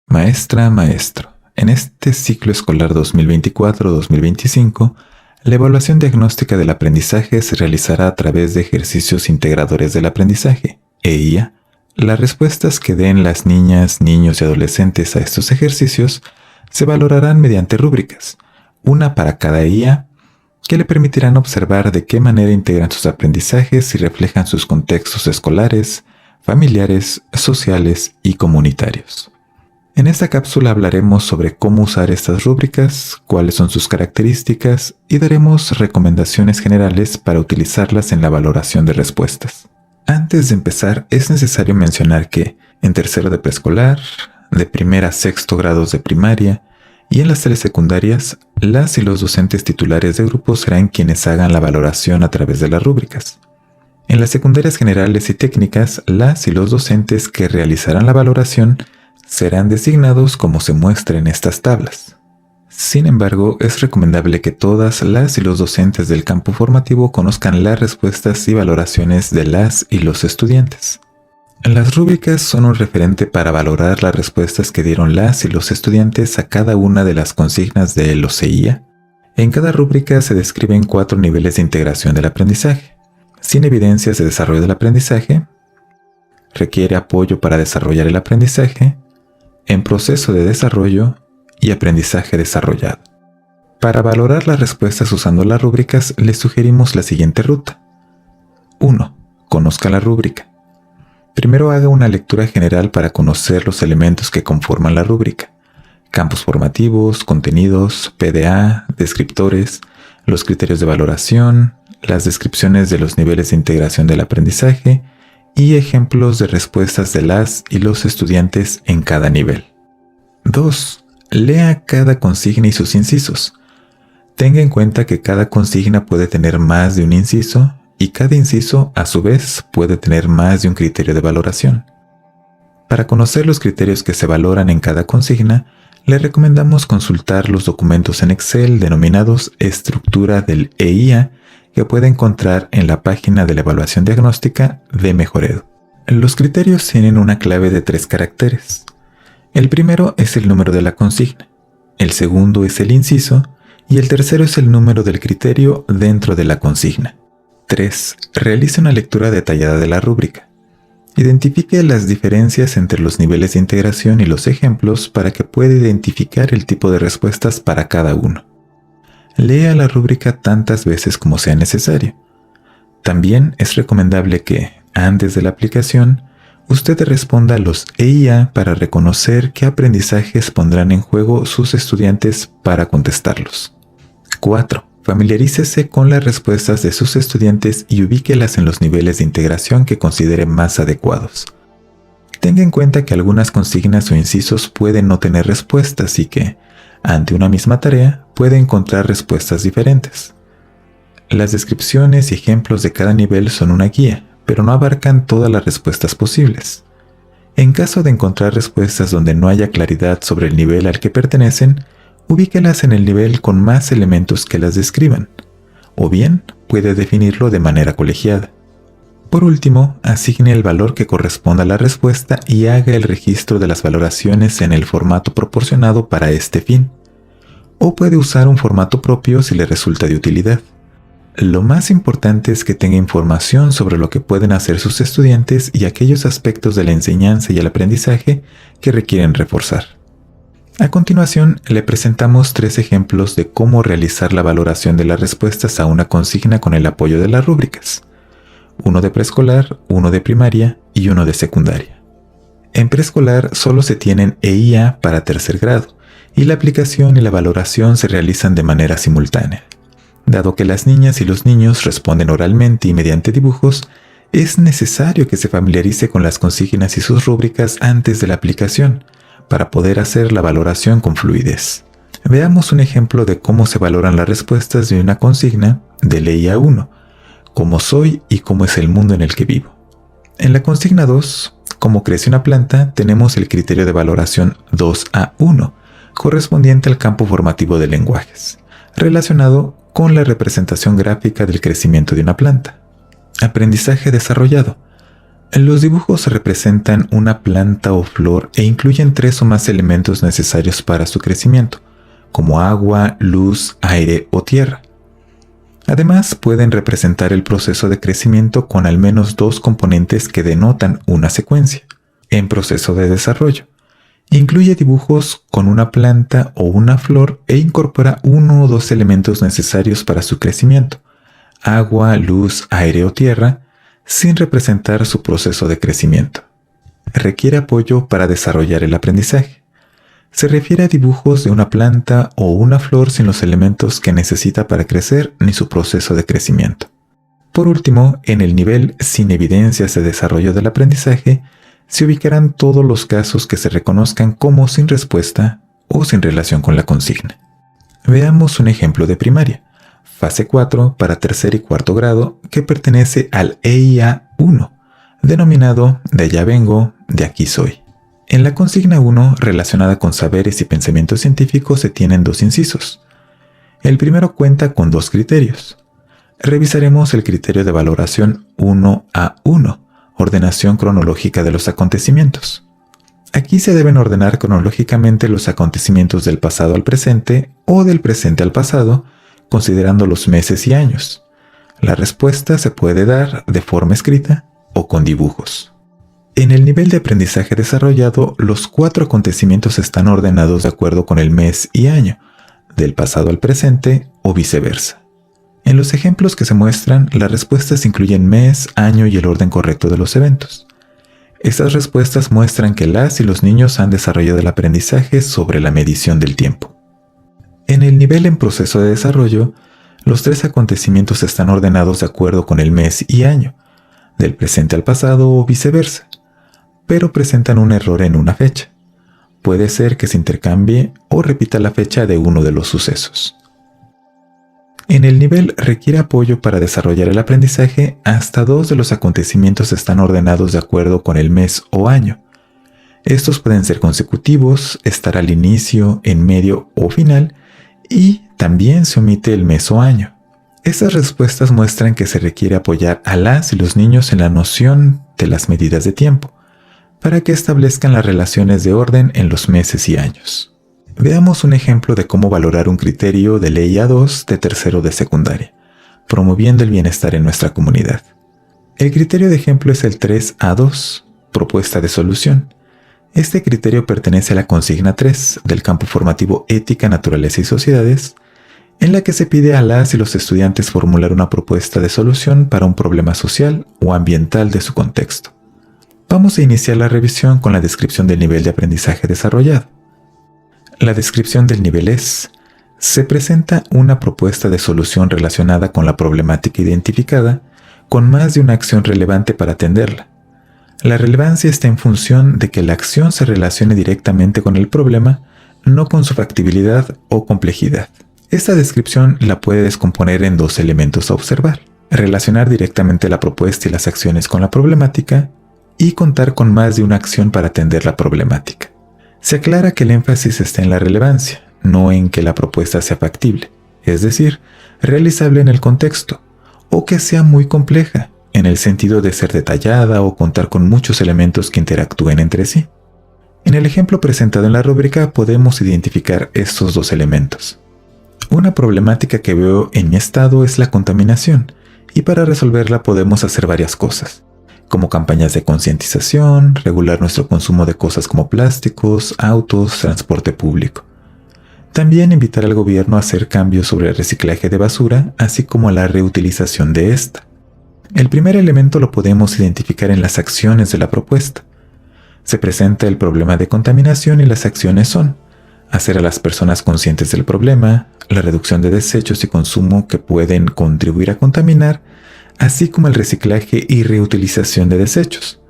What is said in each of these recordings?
Maestra, maestro, en este ciclo escolar 2024-2025, la evaluación diagnóstica del aprendizaje se realizará a través de ejercicios integradores del aprendizaje, EIA. Las respuestas que den las niñas, niños y adolescentes a estos ejercicios se valorarán mediante rúbricas, una para cada EIA, que le permitirán observar de qué manera integran sus aprendizajes y reflejan sus contextos escolares, familiares, sociales y comunitarios. En esta cápsula hablaremos sobre cómo usar estas rúbricas, cuáles son sus características y daremos recomendaciones generales para utilizarlas en la valoración de respuestas. Antes de empezar, es necesario mencionar que en tercero de preescolar, de primer a sexto grados de primaria y en las telesecundarias, las y los docentes titulares de grupos serán quienes hagan la valoración a través de las rúbricas. En las secundarias generales y técnicas, las y los docentes que realizarán la valoración serán designados como se muestra en estas tablas. Sin embargo, es recomendable que todas las y los docentes del campo formativo conozcan las respuestas y valoraciones de las y los estudiantes. Las rúbricas son un referente para valorar las respuestas que dieron las y los estudiantes a cada una de las consignas de los EIA. En cada rúbrica se describen 4 niveles de integración del aprendizaje: sin evidencias de desarrollo del aprendizaje, requiere apoyo para desarrollar el aprendizaje, en proceso de desarrollo y aprendizaje desarrollado. Para valorar las respuestas usando las rúbricas, les sugerimos la siguiente ruta. 1. Conozca la rúbrica. Primero haga una lectura general para conocer los elementos que conforman la rúbrica: campos formativos, contenidos, PDA, descriptores, los criterios de valoración, las descripciones de los niveles de integración del aprendizaje y ejemplos de respuestas de las y los estudiantes en cada nivel. 2. Lea cada consigna y sus incisos. Tenga en cuenta que cada consigna puede tener más de un inciso y cada inciso, a su vez, puede tener más de un criterio de valoración. Para conocer los criterios que se valoran en cada consigna, le recomendamos consultar los documentos en Excel denominados Estructura del EIA, que puede encontrar en la página de la evaluación diagnóstica de Mejoredo. Los criterios tienen una clave de 3 caracteres. El primero es el número de la consigna, el segundo es el inciso y el tercero es el número del criterio dentro de la consigna. 3. Realice una lectura detallada de la rúbrica. Identifique las diferencias entre los niveles de integración y los ejemplos para que pueda identificar el tipo de respuestas para cada uno. Lea la rúbrica tantas veces como sea necesario. También es recomendable que, antes de la aplicación, usted responda a los EIA para reconocer qué aprendizajes pondrán en juego sus estudiantes para contestarlos. 4. Familiarícese con las respuestas de sus estudiantes y ubíquelas en los niveles de integración que considere más adecuados. Tenga en cuenta que algunas consignas o incisos pueden no tener respuestas y que, ante una misma tarea, puede encontrar respuestas diferentes. Las descripciones y ejemplos de cada nivel son una guía, pero no abarcan todas las respuestas posibles. En caso de encontrar respuestas donde no haya claridad sobre el nivel al que pertenecen, ubíquelas en el nivel con más elementos que las describan, o bien puede definirlo de manera colegiada. Por último, asigne el valor que corresponda a la respuesta y haga el registro de las valoraciones en el formato proporcionado para este fin. O puede usar un formato propio si le resulta de utilidad. Lo más importante es que tenga información sobre lo que pueden hacer sus estudiantes y aquellos aspectos de la enseñanza y el aprendizaje que requieren reforzar. A continuación, le presentamos 3 ejemplos de cómo realizar la valoración de las respuestas a una consigna con el apoyo de las rúbricas. Uno de preescolar, uno de primaria y uno de secundaria. En preescolar solo se tienen EIA para tercer grado y la aplicación y la valoración se realizan de manera simultánea. Dado que las niñas y los niños responden oralmente y mediante dibujos, es necesario que se familiarice con las consignas y sus rúbricas antes de la aplicación para poder hacer la valoración con fluidez. Veamos un ejemplo de cómo se valoran las respuestas de una consigna del EIA 1. Cómo soy y cómo es el mundo en el que vivo. En la consigna 2, cómo crece una planta, tenemos el criterio de valoración 2A1, correspondiente al campo formativo de lenguajes, relacionado con la representación gráfica del crecimiento de una planta. Aprendizaje desarrollado. Los dibujos representan una planta o flor e incluyen 3 o más elementos necesarios para su crecimiento, como agua, luz, aire o tierra. Además, pueden representar el proceso de crecimiento con al menos 2 componentes que denotan una secuencia. En proceso de desarrollo, incluye dibujos con una planta o una flor e incorpora 1 o 2 elementos necesarios para su crecimiento, agua, luz, aire o tierra, sin representar su proceso de crecimiento. Requiere apoyo para desarrollar el aprendizaje. Se refiere a dibujos de una planta o una flor sin los elementos que necesita para crecer ni su proceso de crecimiento. Por último, en el nivel sin evidencias de desarrollo del aprendizaje, se ubicarán todos los casos que se reconozcan como sin respuesta o sin relación con la consigna. Veamos un ejemplo de primaria. Fase 4 para tercer y cuarto grado que pertenece al EIA 1, denominado de allá vengo, de aquí soy. En la consigna 1, relacionada con saberes y pensamientos científicos, se tienen 2 incisos. El primero cuenta con 2 criterios. Revisaremos el criterio de valoración 1A1, ordenación cronológica de los acontecimientos. Aquí se deben ordenar cronológicamente los acontecimientos del pasado al presente o del presente al pasado, considerando los meses y años. La respuesta se puede dar de forma escrita o con dibujos. En el nivel de aprendizaje desarrollado, los 4 acontecimientos están ordenados de acuerdo con el mes y año, del pasado al presente o viceversa. En los ejemplos que se muestran, las respuestas incluyen mes, año y el orden correcto de los eventos. Estas respuestas muestran que las y los niños han desarrollado el aprendizaje sobre la medición del tiempo. En el nivel en proceso de desarrollo, los 3 acontecimientos están ordenados de acuerdo con el mes y año, del presente al pasado o viceversa, pero presentan un error en una fecha. Puede ser que se intercambie o repita la fecha de uno de los sucesos. En el nivel requiere apoyo para desarrollar el aprendizaje, hasta 2 de los acontecimientos están ordenados de acuerdo con el mes o año. Estos pueden ser consecutivos, estar al inicio, en medio o final, y también se omite el mes o año. Estas respuestas muestran que se requiere apoyar a las y los niños en la noción de las medidas de tiempo, para que establezcan las relaciones de orden en los meses y años. Veamos un ejemplo de cómo valorar un criterio de EIA 2 de tercero de secundaria, promoviendo el bienestar en nuestra comunidad. El criterio de ejemplo es el 3A2, propuesta de solución. Este criterio pertenece a la consigna 3 del campo formativo Ética, Naturaleza y Sociedades, en la que se pide a las y los estudiantes formular una propuesta de solución para un problema social o ambiental de su contexto. Vamos a iniciar la revisión con la descripción del nivel de aprendizaje desarrollado. La descripción del nivel es: se presenta una propuesta de solución relacionada con la problemática identificada, con más de una acción relevante para atenderla. La relevancia está en función de que la acción se relacione directamente con el problema, no con su factibilidad o complejidad. Esta descripción la puede descomponer en 2 elementos a observar: relacionar directamente la propuesta y las acciones con la problemática, y contar con más de una acción para atender la problemática. Se aclara que el énfasis está en la relevancia, no en que la propuesta sea factible, es decir, realizable en el contexto, o que sea muy compleja, en el sentido de ser detallada o contar con muchos elementos que interactúen entre sí. En el ejemplo presentado en la rúbrica podemos identificar estos 2 elementos. Una problemática que veo en mi estado es la contaminación, y para resolverla podemos hacer varias cosas, como campañas de concientización, regular nuestro consumo de cosas como plásticos, autos, transporte público. También invitar al gobierno a hacer cambios sobre el reciclaje de basura, así como la reutilización de esta. El primer elemento lo podemos identificar en las acciones de la propuesta. Se presenta el problema de contaminación y las acciones son: hacer a las personas conscientes del problema, la reducción de desechos y consumo que pueden contribuir a contaminar, así como el reciclaje y reutilización de desechos.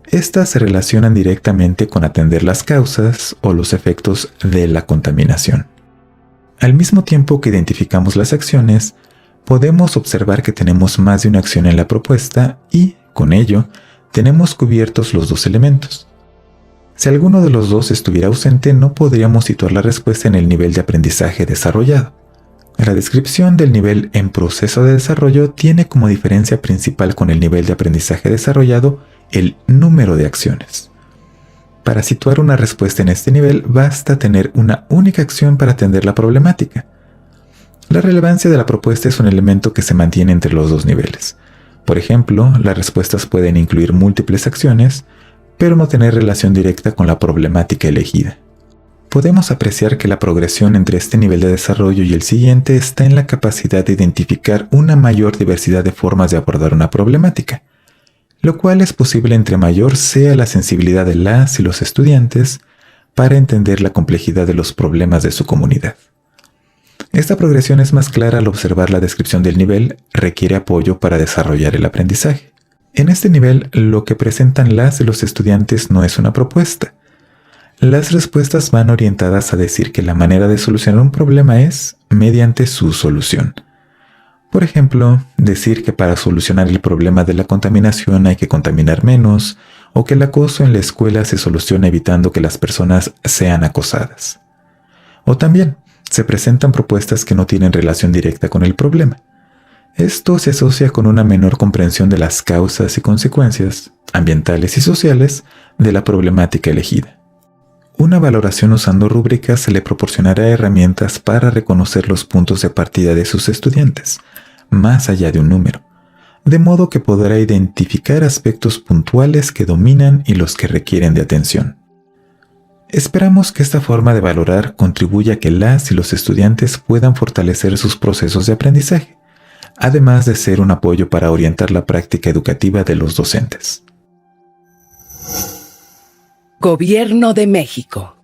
Estas se relacionan directamente con atender las causas o los efectos de la contaminación. Al mismo tiempo que identificamos las acciones, podemos observar que tenemos más de una acción en la propuesta y, con ello, tenemos cubiertos los 2 elementos. Si alguno de los 2 estuviera ausente, no podríamos situar la respuesta en el nivel de aprendizaje desarrollado. La descripción del nivel en proceso de desarrollo tiene como diferencia principal con el nivel de aprendizaje desarrollado el número de acciones. Para situar una respuesta en este nivel, basta tener una única acción para atender la problemática. La relevancia de la propuesta es un elemento que se mantiene entre los dos niveles. Por ejemplo, las respuestas pueden incluir múltiples acciones, pero no tener relación directa con la problemática elegida. Podemos apreciar que la progresión entre este nivel de desarrollo y el siguiente está en la capacidad de identificar una mayor diversidad de formas de abordar una problemática, lo cual es posible entre mayor sea la sensibilidad de las y los estudiantes para entender la complejidad de los problemas de su comunidad. Esta progresión es más clara al observar la descripción del nivel requiere apoyo para desarrollar el aprendizaje. En este nivel, lo que presentan las y los estudiantes no es una propuesta. Las respuestas van orientadas a decir que la manera de solucionar un problema es mediante su solución. Por ejemplo, decir que para solucionar el problema de la contaminación hay que contaminar menos, o que el acoso en la escuela se soluciona evitando que las personas sean acosadas. O también, se presentan propuestas que no tienen relación directa con el problema. Esto se asocia con una menor comprensión de las causas y consecuencias, ambientales y sociales, de la problemática elegida. Una valoración usando rúbricas se le proporcionará herramientas para reconocer los puntos de partida de sus estudiantes, más allá de un número, de modo que podrá identificar aspectos puntuales que dominan y los que requieren de atención. Esperamos que esta forma de valorar contribuya a que las y los estudiantes puedan fortalecer sus procesos de aprendizaje, además de ser un apoyo para orientar la práctica educativa de los docentes. Gobierno de México.